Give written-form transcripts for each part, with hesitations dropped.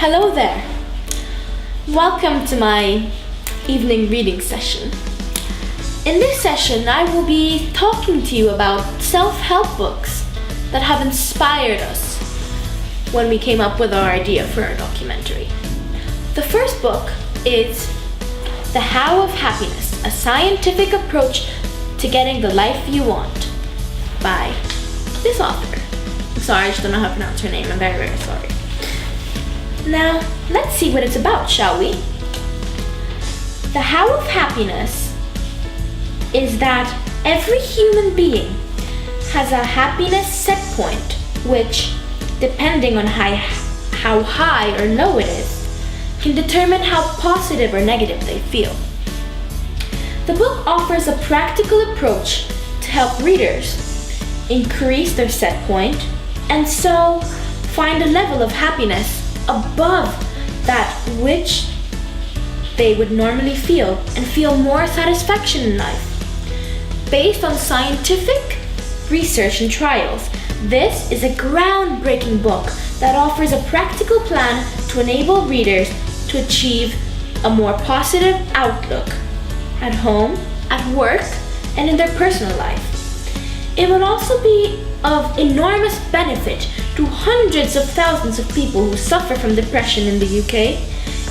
Hello there. Welcome to my evening reading session. In this session, I will be talking to you about self-help books that have inspired us when we came up with our idea for our documentary. The first book is The How of Happiness, a scientific approach to getting the life you want by this author. I'm sorry, I just don't know how to pronounce her name. I'm very, very sorry. Now, let's see what it's about, shall we? The How of Happiness is that every human being has a happiness set point, which, depending on how high or low it is, can determine how positive or negative they feel. The book offers a practical approach to help readers increase their set point and so find a level of happiness above that which they would normally feel and feel more satisfaction in life. Based on scientific research and trials, this is a groundbreaking book that offers a practical plan to enable readers to achieve a more positive outlook at home, at work, and in their personal life. It will also be of enormous benefit to hundreds of thousands of people who suffer from depression in the UK.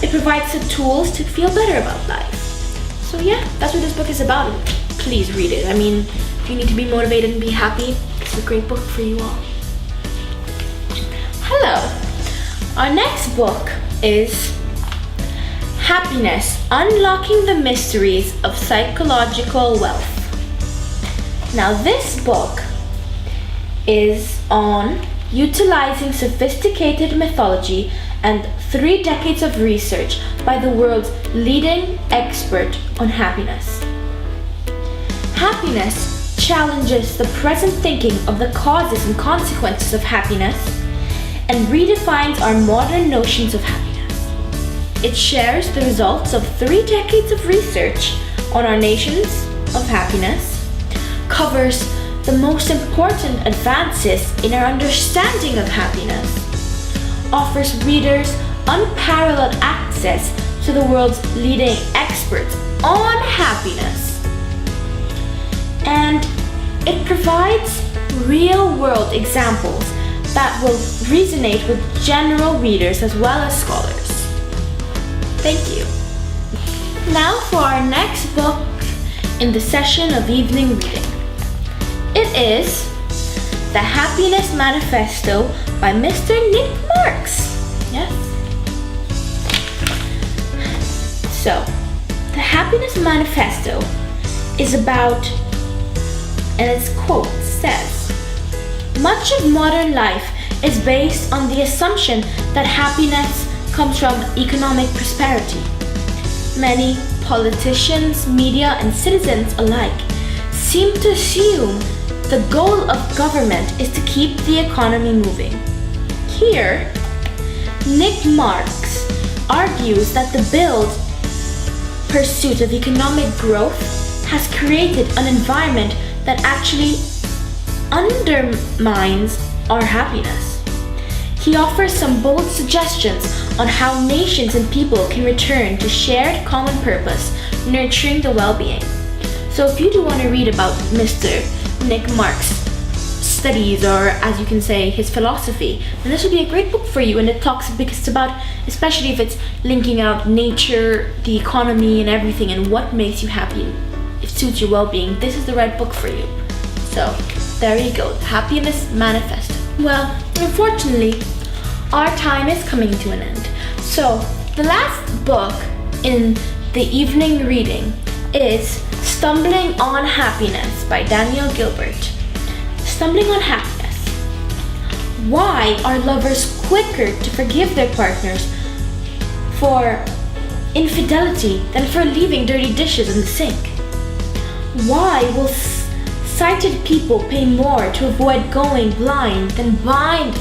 It provides the tools to feel better about life. So yeah, that's what this book is about. Please read it. I mean, if you need to be motivated and be happy, it's a great book for you all. Hello. Our next book is Happiness, Unlocking the Mysteries of Psychological Wealth. Now this book is on utilizing sophisticated mythology and 3 decades of research by the world's leading expert on happiness. Happiness challenges the present thinking of the causes and consequences of happiness and redefines our modern notions of happiness. It shares the results of 3 decades of research on our nations of happiness, covers the most important advances in our understanding of happiness, offers readers unparalleled access to the world's leading experts on happiness, and it provides real-world examples that will resonate with general readers as well as scholars. Thank you. Now for our next book in the session of evening reading. It is The Happiness Manifesto by Mr. Nick Marks. Yes? So, The Happiness Manifesto is about, and its quote says, "Much of modern life is based on the assumption that happiness comes from economic prosperity. Many politicians, media, and citizens alike seem to assume the goal of government is to keep the economy moving." Here, Nick Marks argues that the pursuit of economic growth has created an environment that actually undermines our happiness. He offers some bold suggestions on how nations and people can return to shared common purpose, nurturing the well-being. So if you do want to read about Mr. Nick Marks' studies, or as you can say, his philosophy, then this would be a great book for you. And it talks, because it's about, especially if it's linking out nature, the economy, and everything, and what makes you happy, it suits your well-being, this is the right book for you. So there you go, Happiness Manifesto. Well, unfortunately, our time is coming to an end. So the last book in the evening reading is Stumbling on Happiness by Daniel Gilbert. Stumbling on Happiness. Why are lovers quicker to forgive their partners for infidelity than for leaving dirty dishes in the sink? Why will sighted people pay more to avoid going blind than blind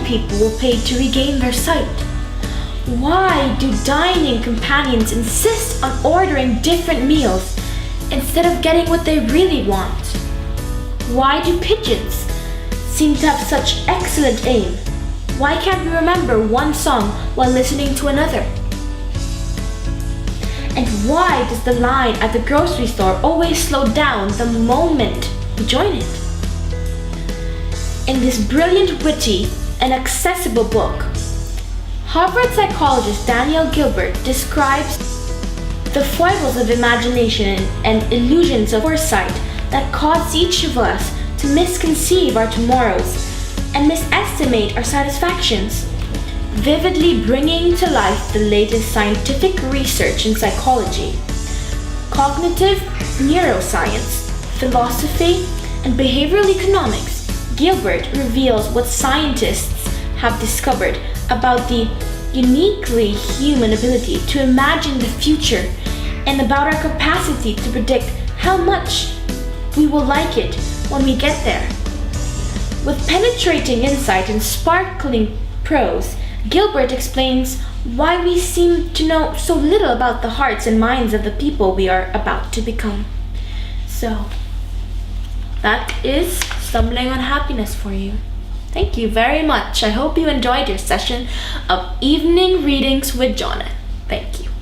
people will pay to regain their sight? Why do dining companions insist on ordering different meals instead of getting what they really want? Why do pigeons seem to have such excellent aim Why can't we remember one song while listening to another? And why does the line at the grocery store always slow down the moment we join it? In this brilliant, witty, and accessible book, Harvard psychologist Daniel Gilbert describes the foibles of imagination and illusions of foresight that cause each of us to misconceive our tomorrows and misestimate our satisfactions, vividly bringing to life the latest scientific research in psychology, cognitive neuroscience, philosophy, and behavioral economics. Gilbert reveals what scientists have discovered about the uniquely human ability to imagine the future and about our capacity to predict how much we will like it when we get there. With penetrating insight and sparkling prose, Gilbert explains why we seem to know so little about the hearts and minds of the people we are about to become. So, that is Stumbling on Happiness for you. Thank you very much. I hope you enjoyed your session of evening readings with Jonna. Thank you.